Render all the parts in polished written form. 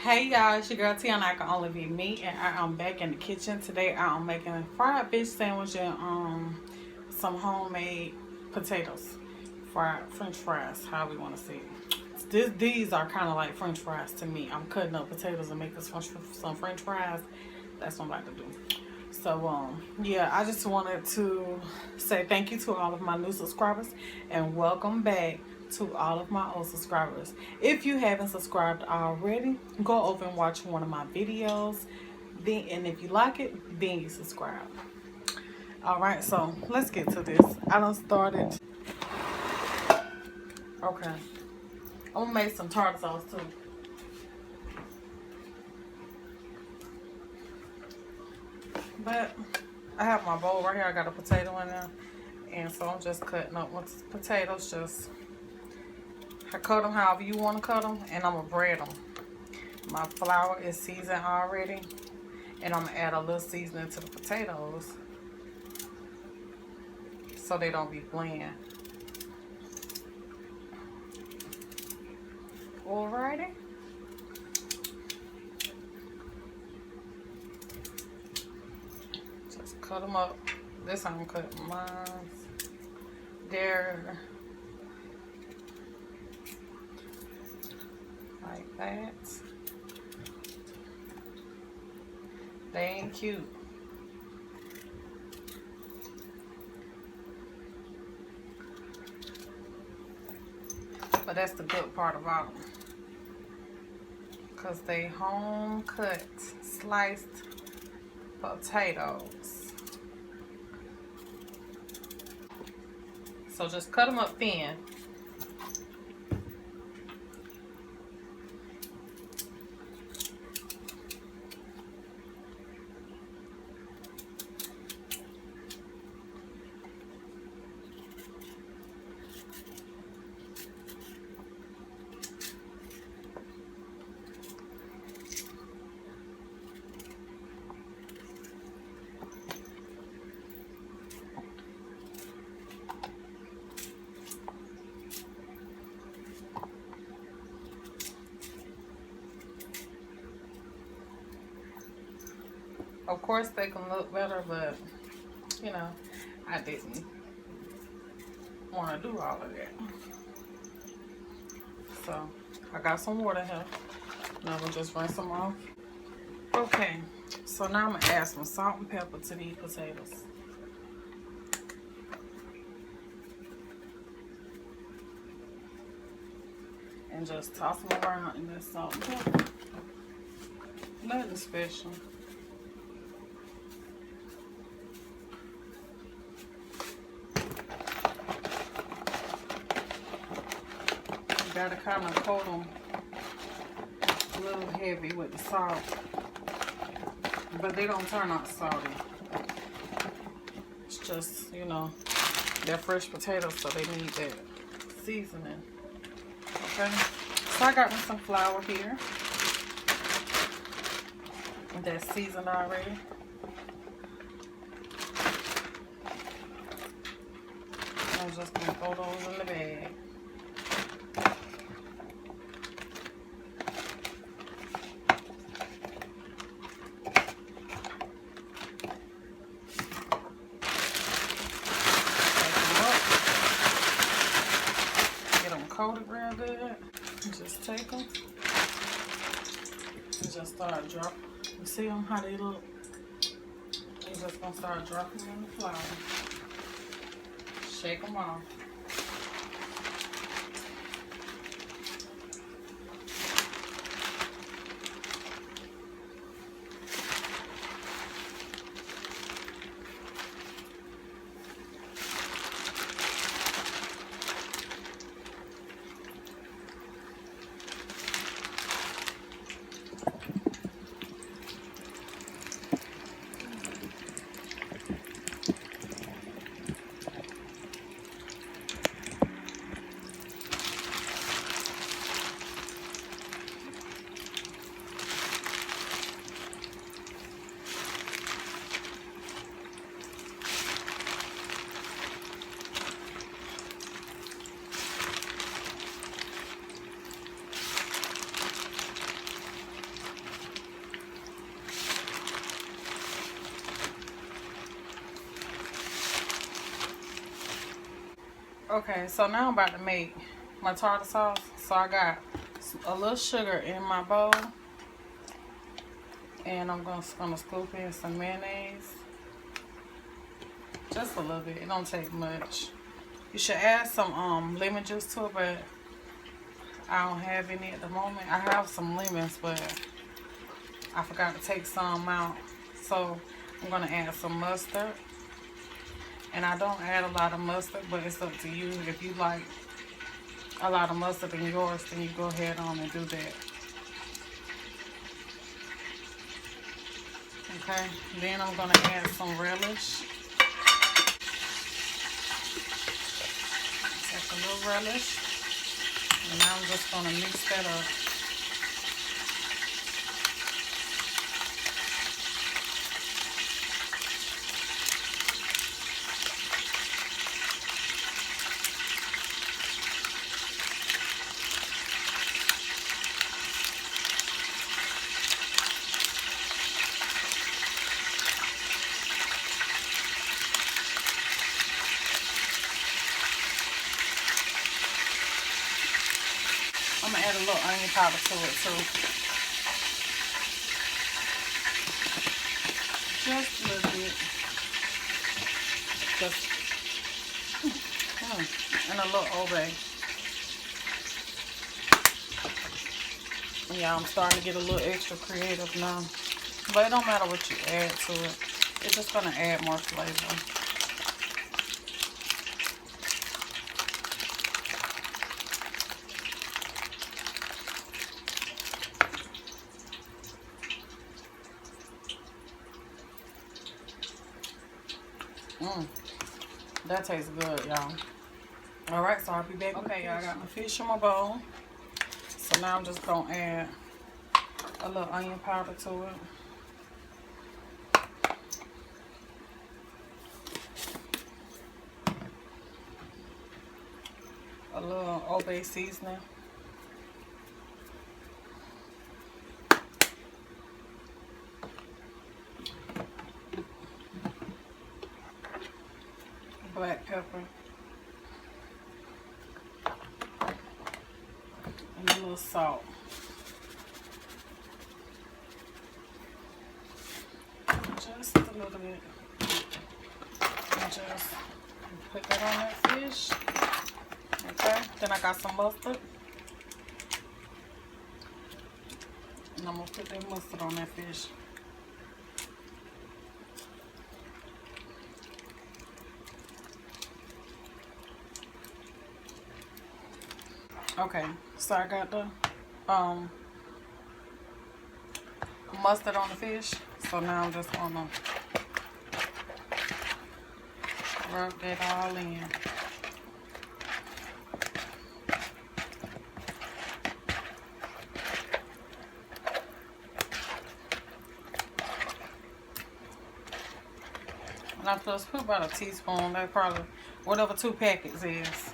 Hey y'all, it's your girl Tiana. I can only be me, and I am back in the kitchen today. I am making a fried fish sandwich and some homemade potatoes, fried French fries, however you want to see it. These are kind of like French fries to me. I'm cutting up potatoes and making some French fries. That's what I'm about to do. So yeah, I just wanted to say thank you to all of my new subscribers and welcome back to all of my old subscribers. If you haven't subscribed already, go over and watch one of my videos. Then, and if you like it, then you subscribe. All right, so let's get to this. I done started. Okay, I'm gonna make some tartar sauce too. But I have my bowl right here. I got a potato in there, and so I'm just cutting up with potatoes. Just I cut them however you want to cut them, and I'm gonna bread them. My flour is seasoned already, and I'm gonna add a little seasoning to the potatoes so they don't be bland. Alrighty. Just cut them up. This I'm cutting mine. There. Like that. They ain't cute. But that's the good part about them. Because they home cut, sliced potatoes. So just cut them up thin. Of course they can look better, but you know, I didn't want to do all of that. So I got some water here. Now we'll just rinse them off. Okay, so now I'm gonna add some salt and pepper to these potatoes. And just toss them around in this salt and pepper. Nothing special. You gotta kind of coat them a little heavy with the salt, but they don't turn out salty. It's just, you know, they're fresh potatoes, so they need that seasoning. Okay, so I got me some flour here that's seasoned already. I'm just gonna throw those in the bag. Coated real good. Just take them and just start dropping. You see them how they look? You're just gonna start dropping them in the flour. Shake them off. Okay, so now I'm about to make my tartar sauce. So I got a little sugar in my bowl. And I'm gonna scoop in some mayonnaise. Just a little bit. It don't take much. You should add some lemon juice to it, but I don't have any at the moment. I have some lemons, but I forgot to take some out. So I'm gonna add some mustard. And I don't add a lot of mustard, but it's up to you. If you like a lot of mustard in yours, then you go ahead on and do that. Okay, then I'm gonna add some relish. Take a little relish. And now I'm just gonna mix that up. I'm gonna add a little onion powder to it too. Just a little bit. Just, and a little Old Bay. Yeah, I'm starting to get a little extra creative now. But it don't matter what you add to it. It's just gonna add more flavor. That tastes good, y'all. Alright, so I'll be back. Okay, y'all, I got my fish in my bowl. So now I'm just gonna add a little onion powder to it. A little Old Bay seasoning. Black pepper. And a little salt. Just a little bit. And just put that on that fish. Okay, then I got some mustard. And I'm gonna put that mustard on that fish. Okay, so I got the mustard on the fish. So now I'm just gonna rub that all in. And I'm supposed to put about a teaspoon. That's probably whatever 2 packets is.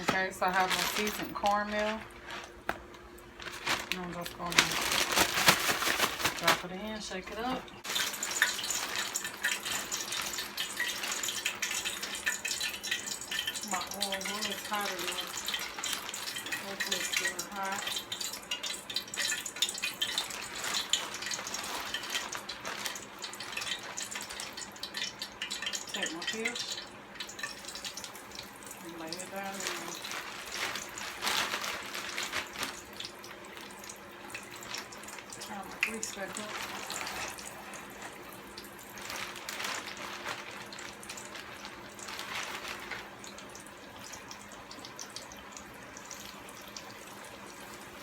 Okay, so I have my seasoned cornmeal. And I'm just going to drop it in, shake it up. My oil is hot enough. Hopefully it's getting hot. Take my fish and lay it down in. Turn my grease back up.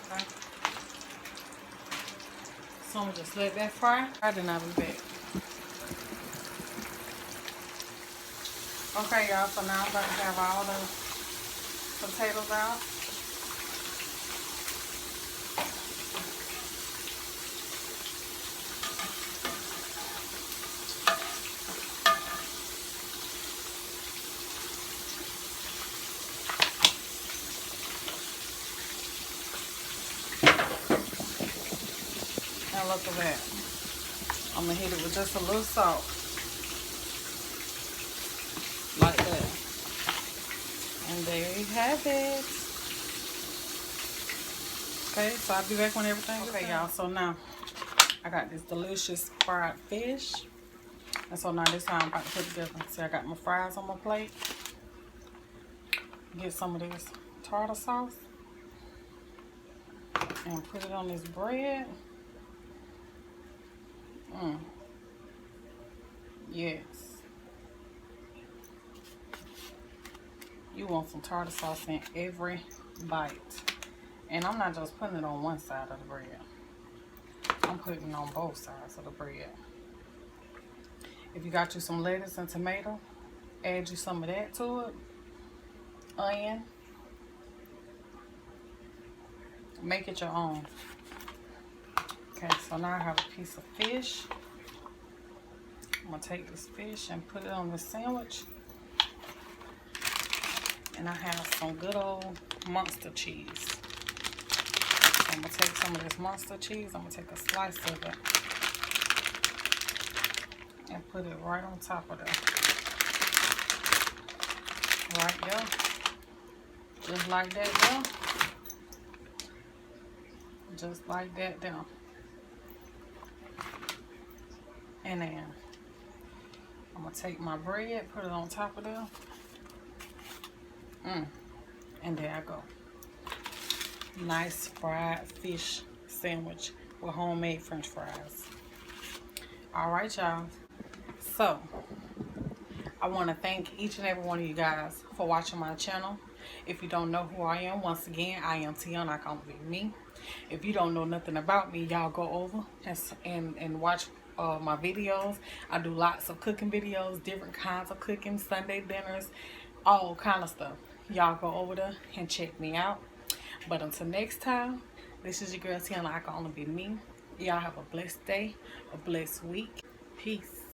Okay. So I'm gonna just let that fry. Then I'll be back. Okay, y'all, so now I'm about to have all the potatoes out. And look at that. I'm going to hit it with just a little salt. And there you have it. Okay, so I'll be back when everything is okay, y'all. So now I got this delicious fried fish. And so now this is how I'm about to put it together. See, I got my fries on my plate. Get some of this tartar sauce. And put it on this bread. Yes. You want some tartar sauce in every bite. And I'm not just putting it on one side of the bread. I'm putting it on both sides of the bread. If you got you some lettuce and tomato, add you some of that to it. Onion. Make it your own. Okay, so now I have a piece of fish. I'm going to take this fish and put it on the sandwich. And I have some good old monster cheese. So I'm going to take some of this monster cheese. I'm going to take a slice of it. And put it right on top of that. Right there. Just like that there. Just like that there. And then I'm going to take my bread, put it on top of there. And there I go. Nice fried fish sandwich with homemade french fries. Alright, y'all. So, I want to thank each and every one of you guys for watching my channel. If you don't know who I am, once again, I am Tiana. I can't be me. If you don't know nothing about me, y'all go over and watch my videos. I do lots of cooking videos, different kinds of cooking, Sunday dinners, all kind of stuff. Y'all go over there and check me out. But until next time, this is your girl Tiana. I can only be me. Y'all have a blessed day, a blessed week. Peace.